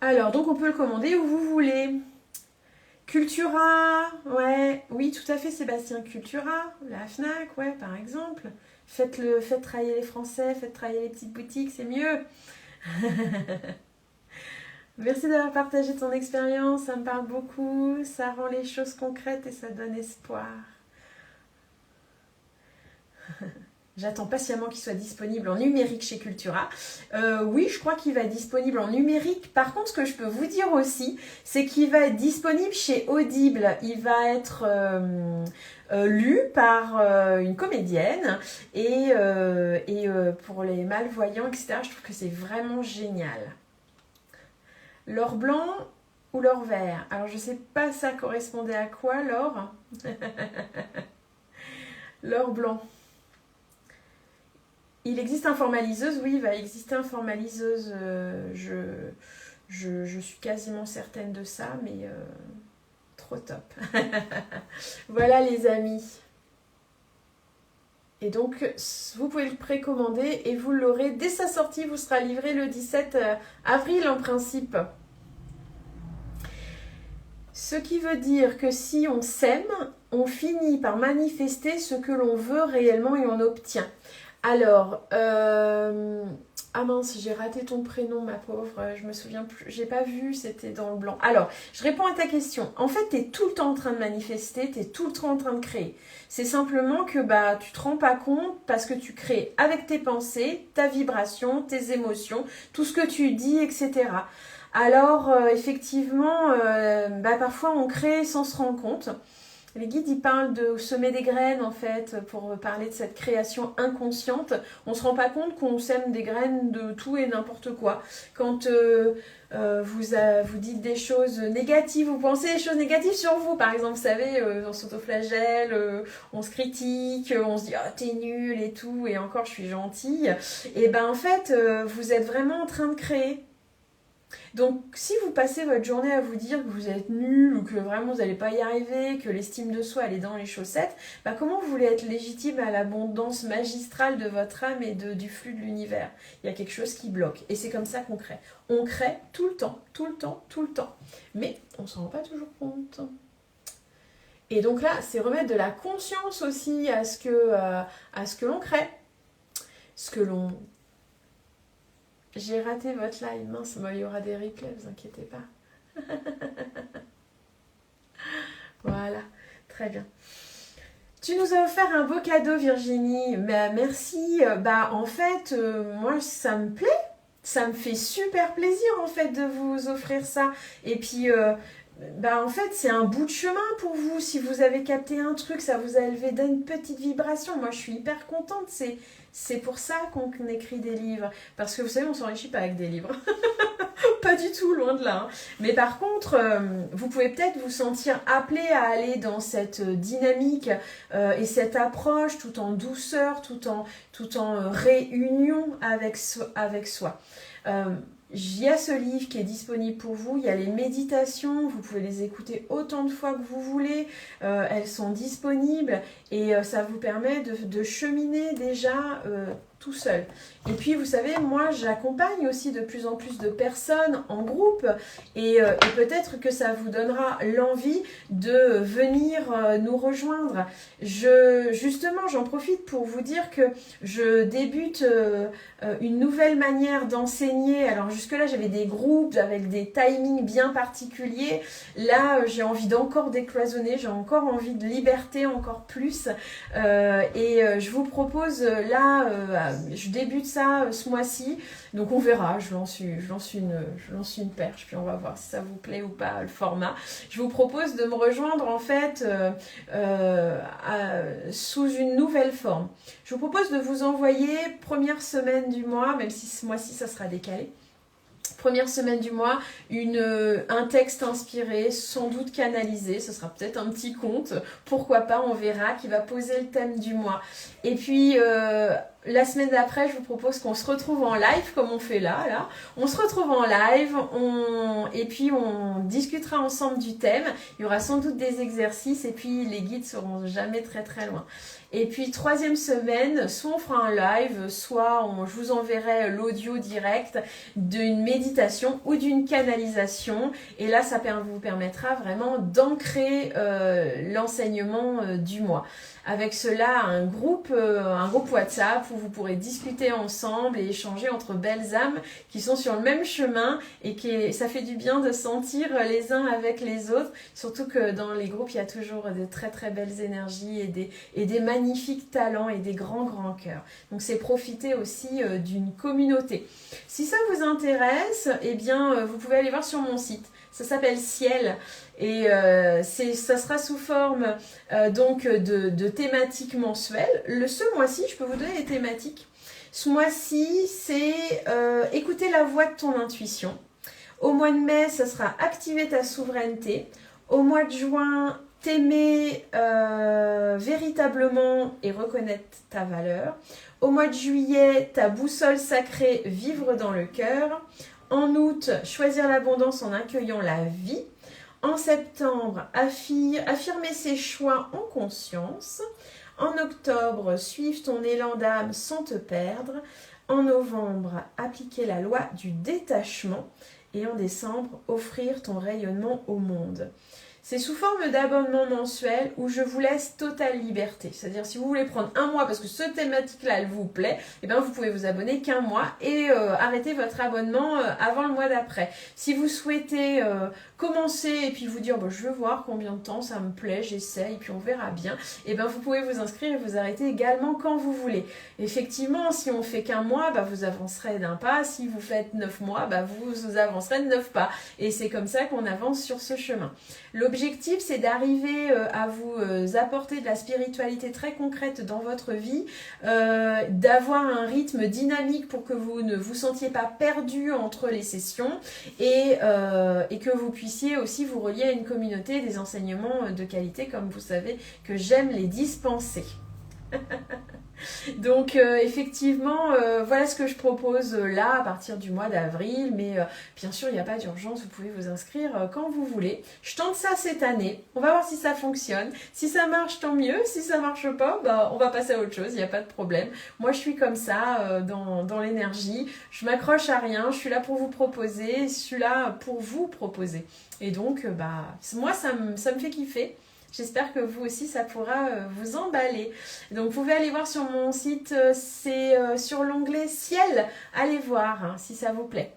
Alors, donc, on peut le commander où vous voulez. Cultura, ouais, oui, tout à fait, Sébastien. Cultura, la FNAC, ouais, par exemple. Faites travailler les Français, faites travailler les petites boutiques, c'est mieux. Merci d'avoir partagé ton expérience, ça me parle beaucoup, ça rend les choses concrètes et ça donne espoir. J'attends patiemment qu'il soit disponible en numérique chez Cultura. Oui, je crois qu'il va être disponible en numérique. Par contre, ce que je peux vous dire aussi, c'est qu'il va être disponible chez Audible. Il va être lu par une comédienne et pour les malvoyants, etc. Je trouve que c'est vraiment génial. L'or blanc ou l'or vert? Alors, je ne sais pas ça correspondait à quoi, l'or. L'or blanc. Il existe un format liseuse, oui, il va exister un format liseuse, je suis quasiment certaine de ça, mais trop top. Voilà les amis. Et donc, vous pouvez le précommander et vous l'aurez dès sa sortie, vous sera livré le 17 avril en principe. Ce qui veut dire que si on s'aime, on finit par manifester ce que l'on veut réellement et on obtient. Alors, ah mince, j'ai raté ton prénom, ma pauvre, je me souviens plus, j'ai pas vu, c'était dans le blanc. Alors, je réponds à ta question. En fait, tu es tout le temps en train de manifester, tu es tout le temps en train de créer. C'est simplement que tu te rends pas compte parce que tu crées avec tes pensées, ta vibration, tes émotions, tout ce que tu dis, etc. Alors, effectivement, parfois on crée sans se rendre compte. Les guides, ils parlent de semer des graines, en fait, pour parler de cette création inconsciente. On ne se rend pas compte qu'on sème des graines de tout et n'importe quoi. Quand vous dites des choses négatives, vous pensez des choses négatives sur vous. Par exemple, vous savez, on s'autoflagelle, on se critique, on se dit « Ah, t'es nul et tout, et encore, je suis gentille. » Et en fait, vous êtes vraiment en train de créer. Donc, si vous passez votre journée à vous dire que vous êtes nul ou que vraiment vous n'allez pas y arriver, que l'estime de soi elle est dans les chaussettes, comment vous voulez être légitime à l'abondance magistrale de votre âme et du flux de l'univers? Il y a quelque chose qui bloque. Et c'est comme ça qu'on crée. On crée tout le temps, tout le temps, tout le temps. Mais on ne s'en rend pas toujours compte. Et donc là, c'est remettre de la conscience aussi à ce que l'on crée. Ce que l'on... J'ai raté votre live, mince, il y aura des replays, vous inquiétez pas. Voilà, très bien. Tu nous as offert un beau cadeau, Virginie. Merci. En fait, moi, ça me plaît. Ça me fait super plaisir, en fait, de vous offrir ça. Et puis, en fait, c'est un bout de chemin pour vous. Si vous avez capté un truc, ça vous a élevé d'une petite vibration. Moi, je suis hyper contente. C'est pour ça qu'on écrit des livres. Parce que vous savez, on s'enrichit pas avec des livres. Pas du tout, loin de là. Mais par contre, vous pouvez peut-être vous sentir appelé à aller dans cette dynamique et cette approche tout en douceur, tout en réunion avec soi. Il y a ce livre qui est disponible pour vous, il y a les méditations, vous pouvez les écouter autant de fois que vous voulez, elles sont disponibles et ça vous permet de cheminer déjà tout seul. Et puis vous savez, moi j'accompagne aussi de plus en plus de personnes en groupe et peut-être que ça vous donnera l'envie de venir nous rejoindre. Justement, j'en profite pour vous dire que je débute une nouvelle manière d'enseigner. Alors jusque-là, j'avais des groupes avec des timings bien particuliers. Là, j'ai envie d'encore décloisonner, j'ai encore envie de liberté encore plus. Je vous propose là, je débute ça ce mois-ci. Donc on verra, je lance une perche, puis on va voir si ça vous plaît ou pas le format. Je vous propose de me rejoindre en fait sous une nouvelle forme. Je vous propose de vous envoyer première semaine du mois, même si ce mois-ci ça sera décalé. Première semaine du mois, un texte inspiré, sans doute canalisé, ce sera peut-être un petit conte, pourquoi pas, on verra, qui va poser le thème du mois. Et puis la semaine d'après, je vous propose qu'on se retrouve en live, comme on fait là. On se retrouve en live, et puis on discutera ensemble du thème. Il y aura sans doute des exercices, et puis les guides seront jamais très très loin. Et puis troisième semaine, soit on fera un live, soit je vous enverrai l'audio direct d'une méditation ou d'une canalisation. Et là, ça vous permettra vraiment d'ancrer l'enseignement du mois. Avec cela, un groupe WhatsApp où vous pourrez discuter ensemble et échanger entre belles âmes qui sont sur le même chemin et ça fait du bien de sentir les uns avec les autres. Surtout que dans les groupes, il y a toujours de très très belles énergies et des magnifiques talents et des grands grands cœurs. Donc c'est profiter aussi d'une communauté. Si ça vous intéresse, eh bien vous pouvez aller voir sur mon site. Ça s'appelle Ciel et ça sera sous forme donc de thématiques mensuelles. Ce mois-ci, je peux vous donner les thématiques. Ce mois-ci, c'est écouter la voix de ton intuition. Au mois de mai, ça sera activer ta souveraineté. Au mois de juin, t'aimer véritablement et reconnaître ta valeur. Au mois de juillet, ta boussole sacrée, vivre dans le cœur. En août, choisir l'abondance en accueillant la vie. En septembre, affirmer ses choix en conscience. En octobre, suivre ton élan d'âme sans te perdre. En novembre, appliquer la loi du détachement. Et en décembre, offrir ton rayonnement au monde. C'est sous forme d'abonnement mensuel où je vous laisse totale liberté. C'est-à-dire si vous voulez prendre un mois parce que cette thématique-là, elle vous plaît, eh bien vous pouvez vous abonner qu'un mois et arrêter votre abonnement avant le mois d'après. Si vous souhaitez commencer et puis vous dire je veux voir combien de temps ça me plaît, j'essaye, puis on verra bien, eh bien vous pouvez vous inscrire et vous arrêter également quand vous voulez. Effectivement, si on fait qu'un mois, vous avancerez d'un pas. Si vous faites 9 mois, vous avancerez de 9 pas. Et c'est comme ça qu'on avance sur ce chemin. L'objectif, c'est d'arriver à vous apporter de la spiritualité très concrète dans votre vie, d'avoir un rythme dynamique pour que vous ne vous sentiez pas perdu entre les sessions et que vous puissiez aussi vous relier à une communauté, des enseignements de qualité, comme vous savez que j'aime les dispenser. Donc effectivement, voilà ce que je propose là à partir du mois d'avril, mais bien sûr il n'y a pas d'urgence, vous pouvez vous inscrire quand vous voulez. Je tente ça cette année, on va voir si ça fonctionne. Si ça marche, tant mieux. Si ça marche pas, on va passer à autre chose, il n'y a pas de problème. Moi je suis comme ça dans l'énergie, je m'accroche à rien, je suis là pour vous proposer, je suis là pour vous proposer. Et donc moi ça me fait kiffer. J'espère que vous aussi, ça pourra vous emballer. Donc, vous pouvez aller voir sur mon site, c'est sur l'onglet Ciel. Allez voir si ça vous plaît.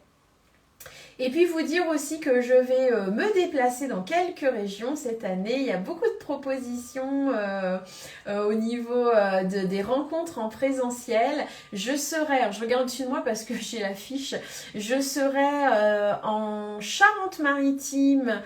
Et puis vous dire aussi que je vais me déplacer dans quelques régions cette année. Il y a beaucoup de propositions au niveau des rencontres en présentiel. Je serai, alors je regarde au-dessus de moi parce que j'ai l'affiche, je serai en Charente-Maritime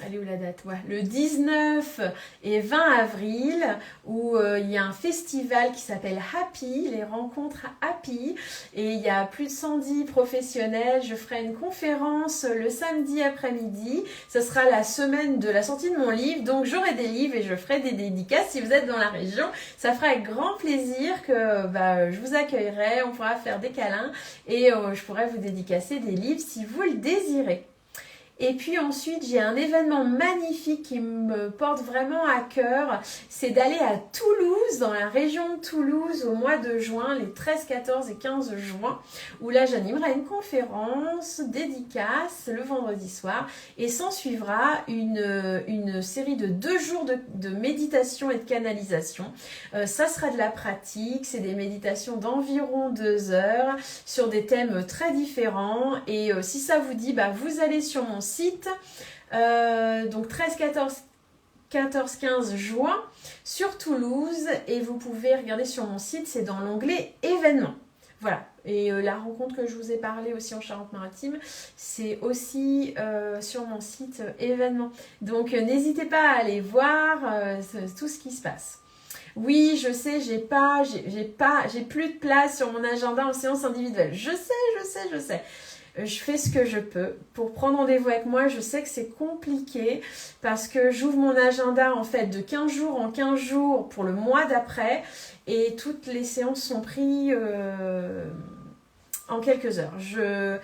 elle est où la date? Ouais, le 19 et 20 avril, où il y a un festival qui s'appelle Happy, les rencontres Happy, et il y a plus de 110 professionnels. Je ferai une conférence le samedi après-midi. Ça sera la semaine de la sortie de mon livre, donc j'aurai des livres et je ferai des dédicaces. Si vous êtes dans la région, ça fera avec grand plaisir que je vous accueillerai, on pourra faire des câlins et je pourrai vous dédicacer des livres si vous le désirez. Et puis ensuite, j'ai un événement magnifique qui me porte vraiment à cœur. C'est d'aller à Toulouse, dans la région de Toulouse, au mois de juin, les 13, 14 et 15 juin, où là, j'animerai une conférence dédicace le vendredi soir. Et s'en suivra une série de 2 jours de méditation et de canalisation. Ça sera de la pratique. C'est des méditations d'environ 2 heures sur des thèmes très différents. Et si ça vous dit, vous allez sur mon site, donc 13, 14, 15 juin sur Toulouse, et vous pouvez regarder sur mon site, c'est dans l'onglet événements. Voilà, et la rencontre que je vous ai parlé aussi en Charente-Maritime, c'est aussi sur mon site événements. Donc n'hésitez pas à aller voir tout ce qui se passe. Oui, je sais, j'ai plus de place sur mon agenda en séance individuelle. Je sais. Je fais ce que je peux. Pour prendre rendez-vous avec moi, je sais que c'est compliqué parce que j'ouvre mon agenda en fait de 15 jours en 15 jours pour le mois d'après et toutes les séances sont prises en quelques heures. Je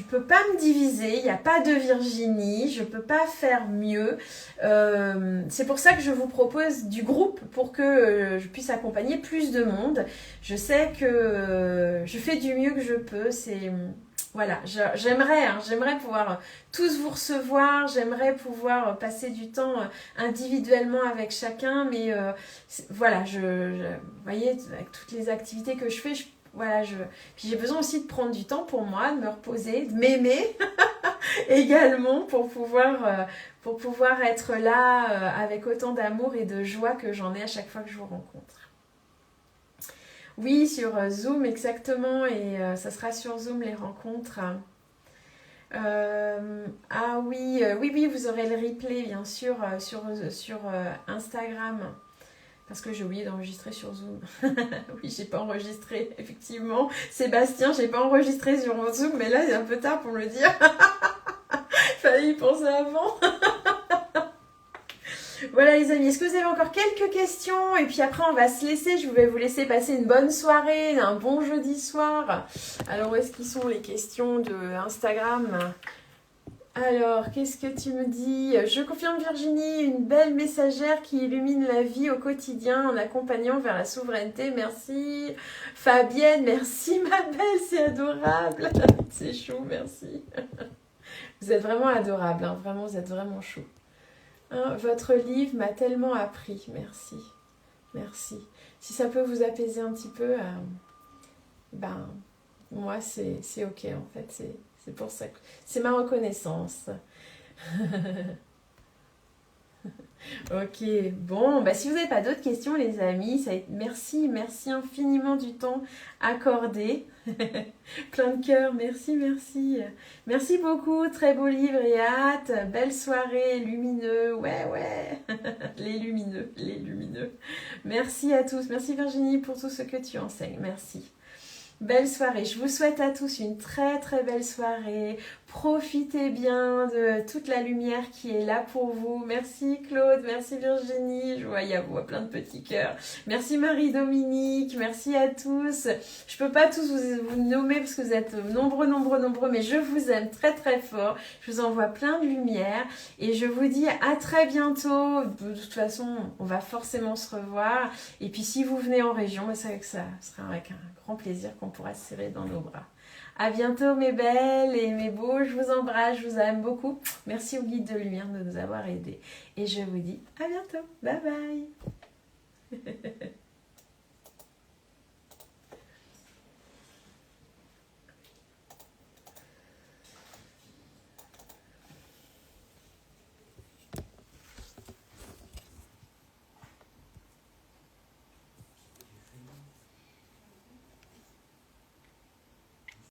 peux pas me diviser, il n'y a pas de Virginie, je peux pas faire mieux. C'est pour ça que je vous propose du groupe pour que je puisse accompagner plus de monde. Je sais que je fais du mieux que je peux. Voilà, j'aimerais pouvoir tous vous recevoir, j'aimerais pouvoir passer du temps individuellement avec chacun, mais voilà, vous voyez, avec toutes les activités que je fais, puis j'ai besoin aussi de prendre du temps pour moi, de me reposer, de m'aimer également pour pouvoir être là avec autant d'amour et de joie que j'en ai à chaque fois que je vous rencontre. Oui, sur Zoom, exactement, et ça sera sur Zoom les rencontres. Oui, vous aurez le replay, bien sûr, sur Instagram, parce que j'ai oublié d'enregistrer sur Zoom. Oui, j'ai pas enregistré, effectivement. Sébastien, j'ai pas enregistré sur mon Zoom, mais là, c'est un peu tard pour me le dire. Fallait y penser avant. Voilà les amis, est-ce que vous avez encore quelques questions? Et puis après on va se laisser, je vais vous laisser passer une bonne soirée, un bon jeudi soir. Alors où est-ce qu'ils sont les questions de Instagram? Alors, qu'est-ce que tu me dis? Je confirme Virginie, une belle messagère qui illumine la vie au quotidien en accompagnant vers la souveraineté. Merci. Fabienne, merci ma belle, c'est adorable. C'est chou, merci. Vous êtes vraiment adorable, hein, vraiment, vous êtes vraiment chou. Hein, votre livre m'a tellement appris, merci. Si ça peut vous apaiser un petit peu, moi c'est ok en fait, c'est pour ça que c'est ma reconnaissance. Ok, bon, si vous n'avez pas d'autres questions les amis, merci infiniment du temps accordé. Plein de cœur, merci. Merci beaucoup, très beau livre et hâte, belle soirée, lumineux, ouais. Les lumineux. Merci à tous, merci Virginie pour tout ce que tu enseignes, merci. Belle soirée, je vous souhaite à tous une très très belle soirée. Profitez bien de toute la lumière qui est là pour vous. Merci Claude, merci Virginie, je vois il y a plein de petits cœurs. Merci Marie-Dominique, merci à tous. Je peux pas tous vous nommer parce que vous êtes nombreux, mais je vous aime très très fort. Je vous envoie plein de lumière et je vous dis à très bientôt. De toute façon, on va forcément se revoir. Et puis si vous venez en région, c'est vrai que ça sera avec un grand plaisir qu'on pourra se serrer dans nos bras. À bientôt mes belles et mes beaux, je vous embrasse, je vous aime beaucoup. Merci au guide de lumière de nous avoir aidés. Et je vous dis à bientôt. Bye bye.